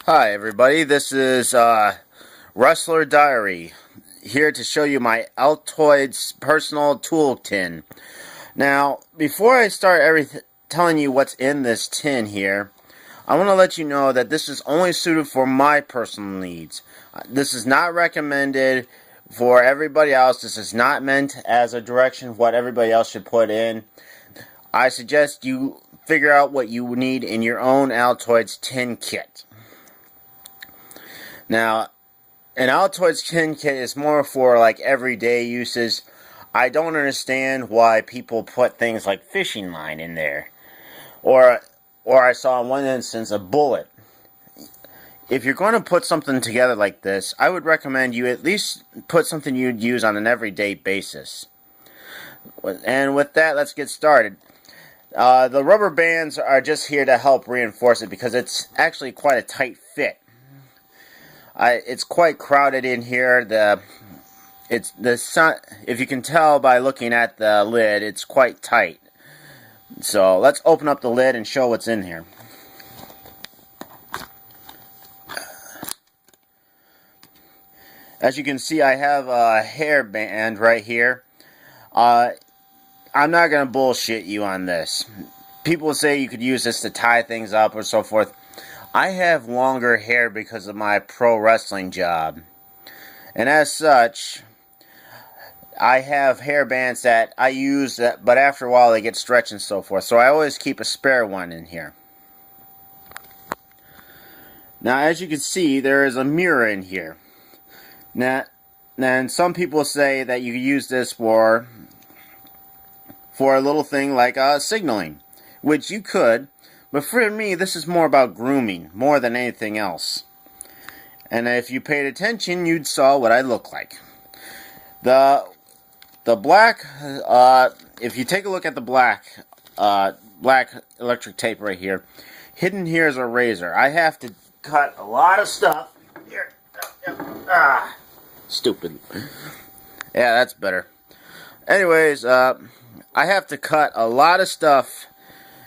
Hi everybody, this is Wrestler Diary, here to show you my Altoids personal tool tin. Now, before I start telling you what's in this tin here, I want to let you know that this is only suited for my personal needs. This is not recommended for everybody else. This is not meant as a direction of what everybody else should put in. I suggest you figure out what you need in your own Altoids tin kit. Now, an Altoids tin kit is more for like everyday uses. I don't understand why people put things like fishing line in there. Or I saw in one instance a bullet. If you're going to put something together like this, I would recommend you at least put something you'd use on an everyday basis. And with that, let's get started. The rubber bands are just here to help reinforce it because it's actually quite a tight fit. It's quite crowded in here. If you can tell by looking at the lid, it's quite tight. So let's open up the lid and show what's in here. As you can see, I have a hairband right here. I'm not going to bullshit you on this. People say you could use this to tie things up or so forth. I have longer hair because of my pro wrestling job. And as such, I have hair bands that I use, but after a while they get stretched and so forth. So I always keep a spare one in here. Now, as you can see, there is a mirror in here. Now, and some people say that you could use this for a little thing like signaling, which you could. But for me, this is more about grooming, more than anything else. And if you paid attention, you'd saw what I look like. The black, if you take a look at the black electric tape right here, hidden here is a razor. I have to cut a lot of stuff. Here, stupid. Yeah, that's better. Anyways, I have to cut a lot of stuff.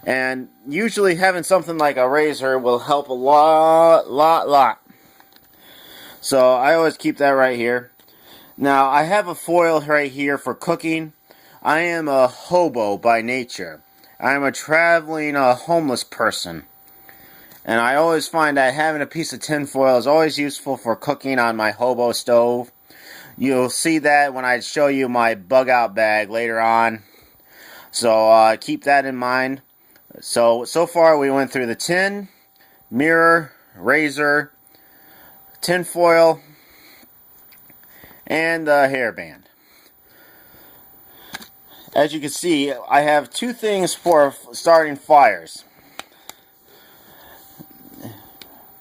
And usually having something like a razor will help a lot. So I always keep that right here. Now I have a foil right here for cooking. I am a hobo by nature. I am a traveling homeless person. And I always find that having a piece of tin foil is always useful for cooking on my hobo stove. You'll see that when I show you my bug out bag later on. So keep that in mind. So far we went through the tin, mirror, razor, tin foil, and the hairband. As you can see, I have two things for starting fires.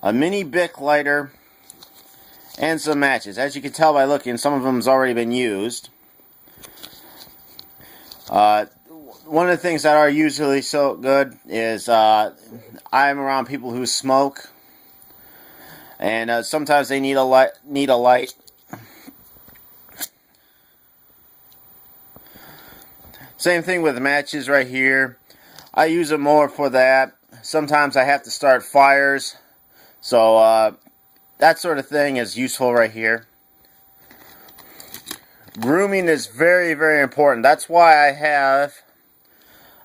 A mini Bic lighter and some matches. As you can tell by looking, some of them has already been used. One of the things that are usually so good is I'm around people who smoke, and sometimes they need a light. Same thing with matches right here. I use it more for that. Sometimes I have to start fires, so that sort of thing is useful right here. Grooming is very, very important. That's why I have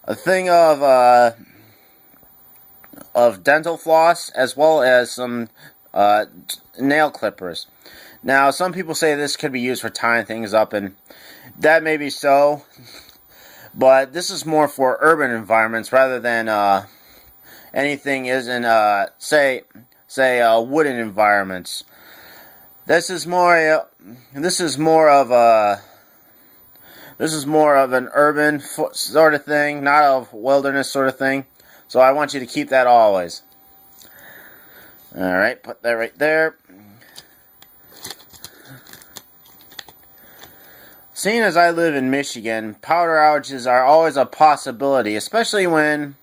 a thing of dental floss as well as some nail clippers. Now, some people say this could be used for tying things up, and that may be so. But this is more for urban environments rather than anything say wooden environments. This is more of an urban sort of thing, not a wilderness sort of thing. So I want you to keep that always. Alright, put that right there. Seeing as I live in Michigan, powder outages are always a possibility, especially when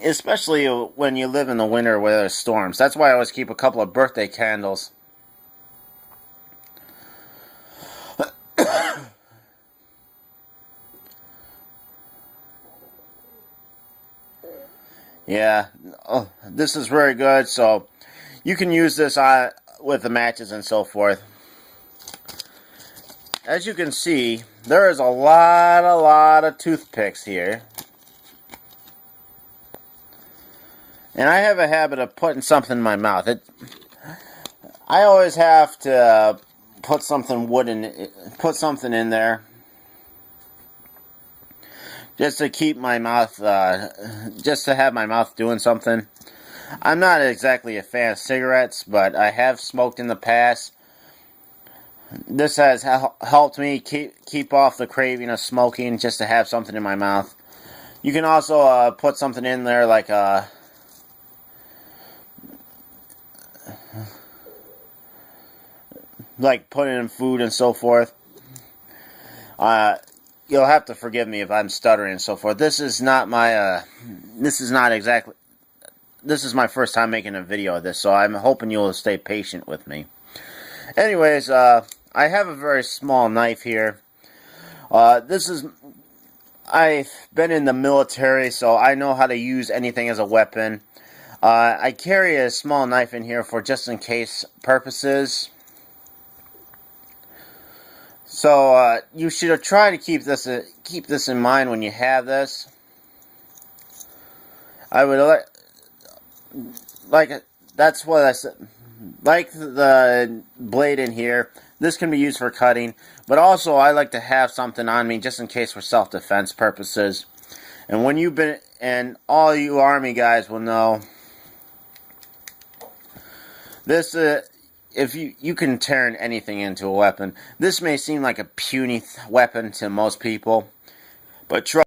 you live in the winter where there's storms. That's why I always keep a couple of birthday candles. Yeah, oh, this is very good. So you can use this with the matches and so forth. As you can see, there is a lot of toothpicks here. And I have a habit of putting something in my mouth. I always have to put something in there, just to keep my mouth, just to have my mouth doing something. I'm not exactly a fan of cigarettes, but I have smoked in the past. This has helped me keep off the craving of smoking, just to have something in my mouth. You can also put something in there like put in food and so forth. You'll have to forgive me if I'm stuttering and so forth. This is not my, this is my first time making a video of this, so I'm hoping you'll stay patient with me. Anyways, I have a very small knife here. I've been in the military, so I know how to use anything as a weapon. I carry a small knife in here for just in case purposes. So you should try to keep this in mind when you have this. I would that's what I said. Like the blade in here, this can be used for cutting, but also I like to have something on me just in case for self-defense purposes. And all you Army guys will know, this if you can turn anything into a weapon. This may seem like a puny weapon to most people, but trust